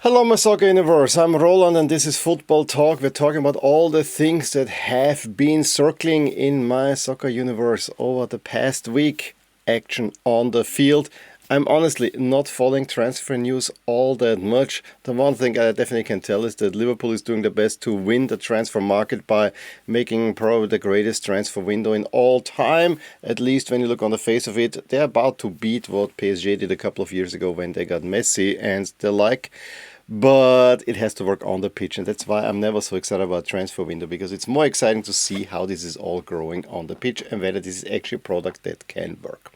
Hello, my soccer universe. I'm Roland and this is Football Talk. We're talking about all the things that have been circling in my soccer universe over the past week. Action on the field. I'm honestly not following transfer news all that much. The one thing I definitely can tell is that Liverpool is doing the best to win the transfer market by making probably the greatest transfer window in all time. At least when you look on the face of it, they're about to beat what PSG did a couple of years ago when they got Messi and the like. But it has to work on the pitch, and that's why I'm never so excited about transfer window, because it's more exciting to see how this is all growing on the pitch and whether this is actually a product that can work.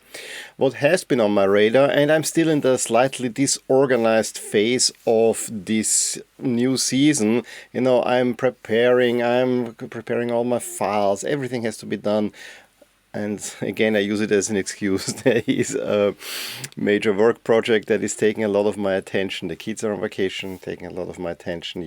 What has been on my radar, and I'm still in the slightly disorganized phase of this new season. I'm preparing all my files, everything has to be done. And again, I use it as an excuse. There is a major work project that is taking a lot of my attention. The kids are on vacation, taking a lot of my attention.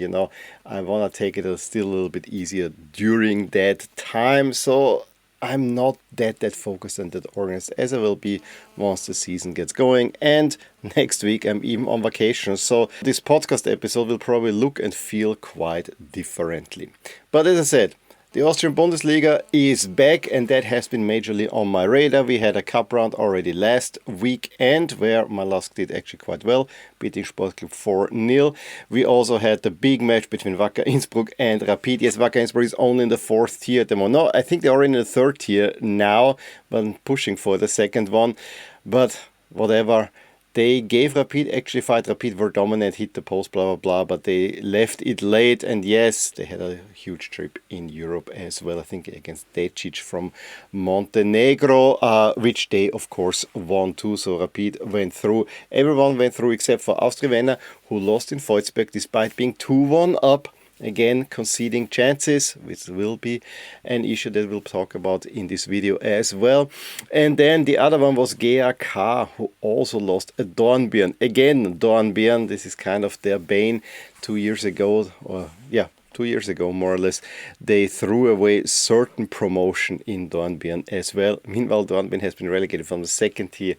I want to take it still a little bit easier during that time. So I'm not that focused and that organized as I will be once the season gets going. And next week I'm even on vacation. So this podcast episode will probably look and feel quite differently. But as I said, the Austrian Bundesliga is back, and that has been majorly on my radar. We had a cup round already last weekend where my LASK did actually quite well, beating Sportclub 4-0. We also had the big match between Wacker Innsbruck and Rapid. Yes, Wacker Innsbruck is only in the fourth tier at the moment. No, I think they're already in the third tier now, but I'm pushing for the second one. But whatever. They gave Rapid actually fight. Rapid were dominant, hit the post, blah, blah, blah, but they left it late. And yes, they had a huge trip in Europe as well, I think against Decic from Montenegro, which they, of course, won too. So Rapid went through. Everyone went through except for Austria, who lost in Wolfsberg despite being 2-1 up. Again, conceding chances, which will be an issue that we'll talk about in this video as well. And then the other one was GAK, who also lost at Dornbirn. Again, Dornbirn, this is kind of their bane. 2 years ago, more or less, they threw away certain promotion in Dornbirn as well. Meanwhile, Dornbirn has been relegated from the second tier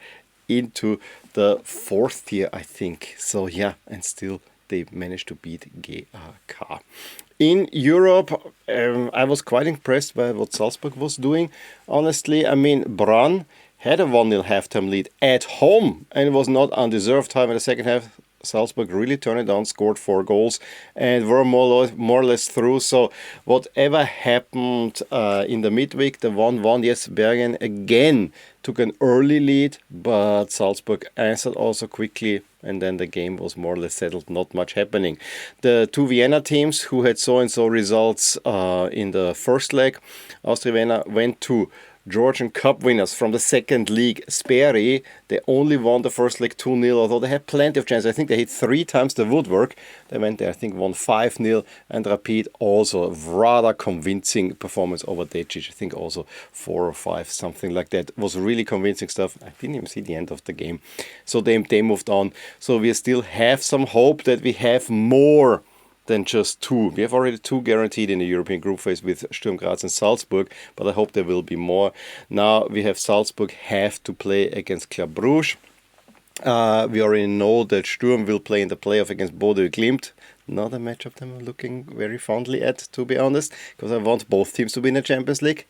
into the fourth tier, I think. So yeah, and still they managed to beat GAK. In Europe, I was quite impressed by what Salzburg was doing. Honestly, Brann had a 1-0 halftime lead at home, and it was not undeserved. However, in the second half, Salzburg really turned it on, scored 4 goals, and were more or less through. So whatever happened in the midweek, the 1-1, yes, Bergen again took an early lead, but Salzburg answered also quickly, and then the game was more or less settled, not much happening. The two Vienna teams who had so-and-so results in the first leg, Austria Vienna went to Georgian Cup winners from the second league, Speri. They only won the first leg 2-0, although they had plenty of chances. I think they hit 3 times the woodwork. They went there, I think, won 5-0. And Rapid also a rather convincing performance over Decic. I think also 4 or 5, something like that. It was really convincing stuff. I didn't even see the end of the game. So they moved on. So we still have some hope that we have more than just 2. We have already 2 guaranteed in the European group phase with Sturm Graz and Salzburg, but I hope there will be more. Now we have Salzburg have to play against Club Brugge. We already know that Sturm will play in the playoff against Bodø Glimt. Not a matchup I'm looking very fondly at, to be honest, because I want both teams to be in the Champions League.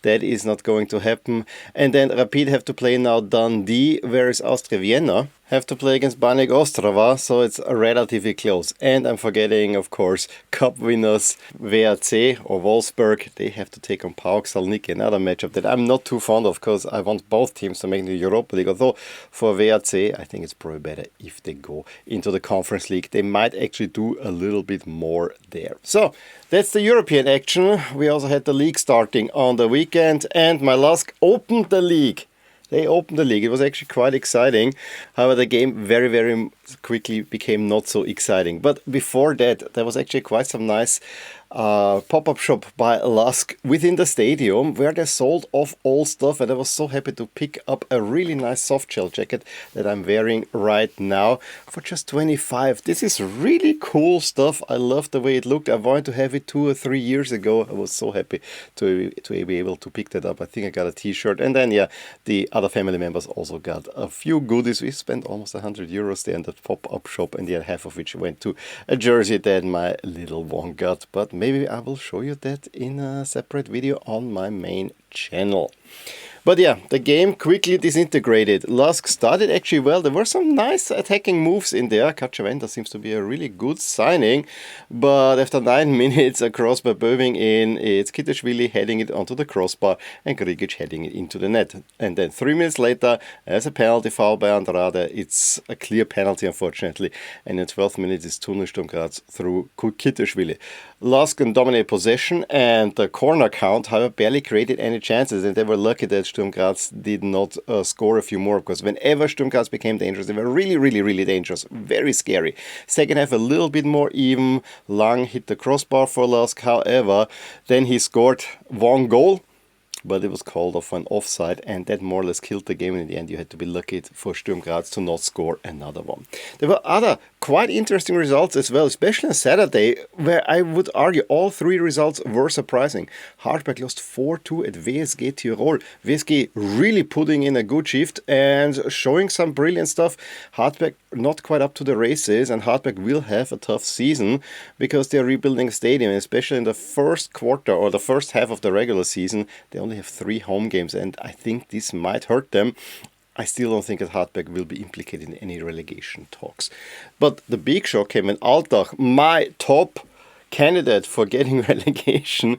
That is not going to happen. And then Rapid have to play now Dundee, whereas Austria Vienna have to play against Baník Ostrava, so it's relatively close. And I'm forgetting, of course, cup winners WSG or Wolfsberg. They have to take on PAOK Saloniki, another matchup that I'm not too fond of, because I want both teams to make the Europa League. Although for WSG, I think it's probably better if they go into the Conference League. They might actually do a little bit more there. So that's the European action. We also had the league starting on the weekend, and my LASK opened the league. They opened the league. It was actually quite exciting. However, the game very, very quickly became not so exciting. But before that, there was actually quite some nice pop-up shop by LASK within the stadium where they sold off all stuff, and I was so happy to pick up a really nice soft shell jacket that I'm wearing right now for just 25. This is really cool stuff. I love the way it looked. I wanted to have it 2 or 3 years ago. I was so happy to be able to pick that up. I think I got a t-shirt, and then the other family members also got a few goodies. We spent almost €100 there in that pop-up shop, and half of which went to a jersey that my little one got. But maybe I will show you that in a separate video on my main channel. But the game quickly disintegrated. LASK started actually well. There were some nice attacking moves in there. Kacaventa seems to be a really good signing. But after 9 minutes, a cross by Böbing in, it's Kitashvili heading it onto the crossbar and Grigic heading it into the net. And then 3 minutes later, as a penalty foul by Andrade, it's a clear penalty, unfortunately. And in 12 minutes, it's 2-0 Sturm Graz through Kitashvili. LASK can dominate possession, and the corner count, however, barely created any chances, and they were lucky that Sturm Graz did not score a few more, because whenever Sturm Graz became dangerous, they were really, really, really dangerous, very scary. Second half a little bit more even. Lang hit the crossbar for LASK, however, then he scored one goal, but it was called off an offside, and that more or less killed the game. In the end, you had to be lucky for Sturm Graz to not score another one. There were other quite interesting results as well, especially on Saturday, where I would argue all 3 results were surprising. Hartberg lost 4-2 at WSG Tirol. WSG really putting in a good shift and showing some brilliant stuff. Hartberg not quite up to the races, and Hartberg will have a tough season because they're rebuilding a stadium, especially in the first quarter or the first half of the regular season. They only have 3 home games, and I think this might hurt them. I still don't think that Hartberg will be implicated in any relegation talks. But the big shock came when Altach, my top candidate for getting relegation,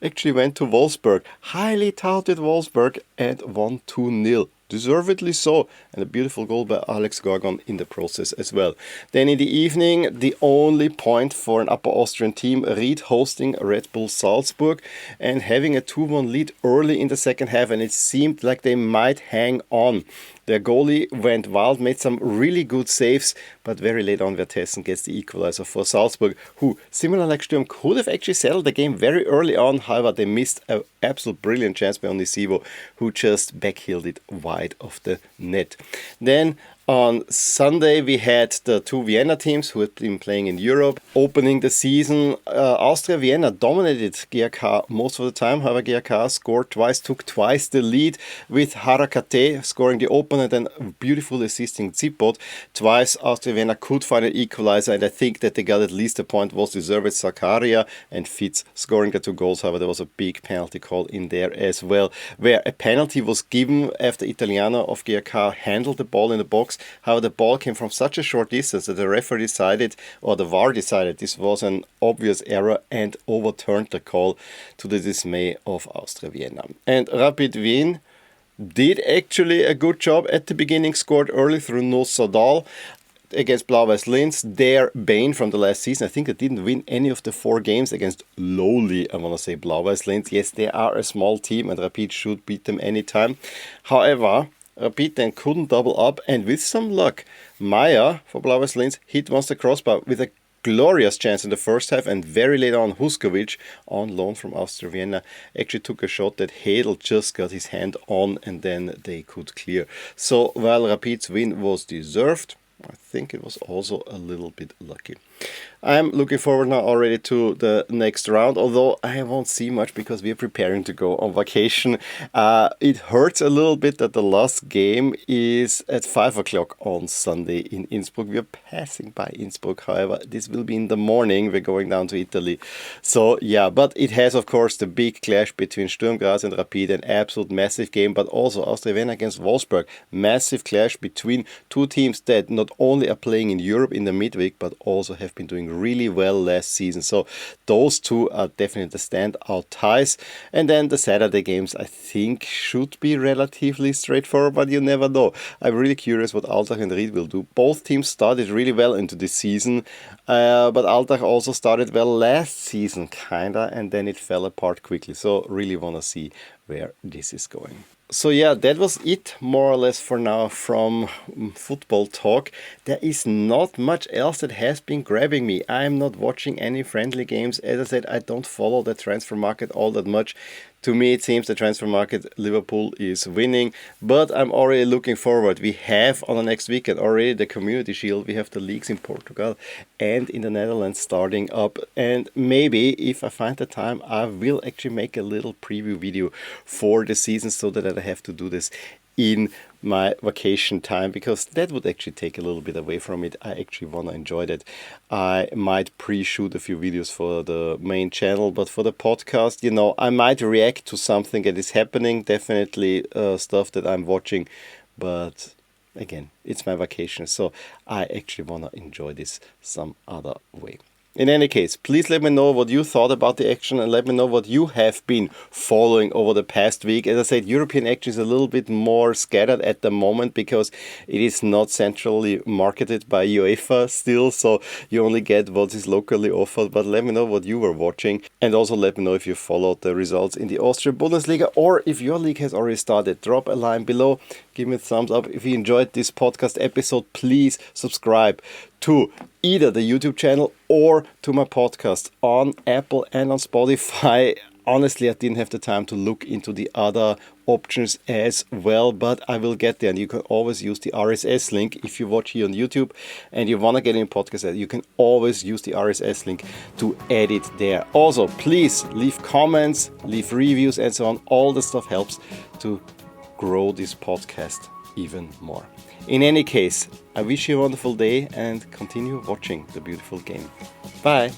actually went to Wolfsberg. Highly touted Wolfsberg, and won 2-0. Deservedly so, and a beautiful goal by Alex Gorgon in the process as well. Then in the evening, the only point for an Upper Austrian team, Ried hosting Red Bull Salzburg and having a 2-1 lead early in the second half, and it seemed like they might hang on. Their goalie went wild, made some really good saves, but very late on Vertessen gets the equalizer for Salzburg, who, similar like Sturm, could have actually settled the game very early on. However, they missed an absolute brilliant chance by Onisivo, who just backheeled it wide of the net. Then on Sunday, we had the 2 Vienna teams who had been playing in Europe, opening the season. Austria Vienna dominated GRK most of the time. However, GRK scored twice, took twice the lead, with Harakate scoring the opener, then beautiful assisting Zipot. Twice Austria Vienna could find an equalizer, and I think that they got at least a point was deserved. Zakaria and Fitz scoring the 2 goals. However, there was a big penalty call in there as well, where a penalty was given after Italiano of GRK handled the ball in the box. However, the ball came from such a short distance that the referee decided, or the VAR decided, this was an obvious error and overturned the call, to the dismay of Austria Vienna. And Rapid Wien did actually a good job at the beginning, scored early through No Sodal against Blau-Weiß Linz, their bane from the last season. I think they didn't win any of the 4 games against lowly, I want to say, Blau-Weiß Linz. Yes, they are a small team, and Rapid should beat them anytime. However, Rapid then couldn't double up, and with some luck, Meyer for Blau-Weiß Linz hit once the crossbar with a glorious chance in the first half, and very late on Housekeeping, on loan from Austria Vienna, actually took a shot that Hedel just got his hand on, and then they could clear. So while Rapid's win was deserved, I think it was also a little bit lucky. I'm looking forward now already to the next round, although I won't see much because we are preparing to go on vacation. It hurts a little bit that the last game is at 5 o'clock on Sunday in Innsbruck. We are passing by Innsbruck, however, this will be in the morning. We're going down to Italy. So yeah, but it has, of course, the big clash between Sturm Graz and Rapid, an absolute massive game, but also Austria Vienna against Wolfsberg. Massive clash between 2 teams that not only are playing in Europe in the midweek, but also have been doing really well last season. So those 2 are definitely the standout ties. And then the Saturday games, I think, should be relatively straightforward, but you never know. I'm really curious what Altach and Ried will do. Both teams started really well into this season, but Altach also started well last season, kinda, and then it fell apart quickly. So really want to see where this is going. So yeah, that was it more or less for now from football talk. There is not much else that has been grabbing me. I am not watching any friendly games. As I said, I don't follow the transfer market all that much. To me, it seems the transfer market, Liverpool is winning, but I'm already looking forward. We have on the next weekend already the Community Shield. We have the leagues in Portugal and in the Netherlands starting up. And maybe if I find the time, I will actually make a little preview video for the season so that I have to do this in my vacation time, because that would actually take a little bit away from it. I actually want to enjoy that. I might pre-shoot a few videos for the main channel, but for the podcast, I might react to something that is happening, definitely stuff that I'm watching, but again, it's my vacation, so I actually want to enjoy this some other way. In any case, please let me know what you thought about the action and let me know what you have been following over the past week. As I said, European action is a little bit more scattered at the moment because it is not centrally marketed by UEFA still, so you only get what is locally offered. But let me know what you were watching, and also let me know if you followed the results in the Austrian Bundesliga or if your league has already started. Drop a line below, give me a thumbs up. If you enjoyed this podcast episode, please subscribe to either the YouTube channel or to my podcast on Apple and on Spotify. Honestly, I didn't have the time to look into the other options as well, but I will get there. And you can always use the RSS link if you watch here on YouTube and you want to get in podcast. You can always use the RSS link to add it there. Also, please leave comments, leave reviews, and so on. All the stuff helps to grow this podcast even more. In any case, I wish you a wonderful day and continue watching the beautiful game. Bye.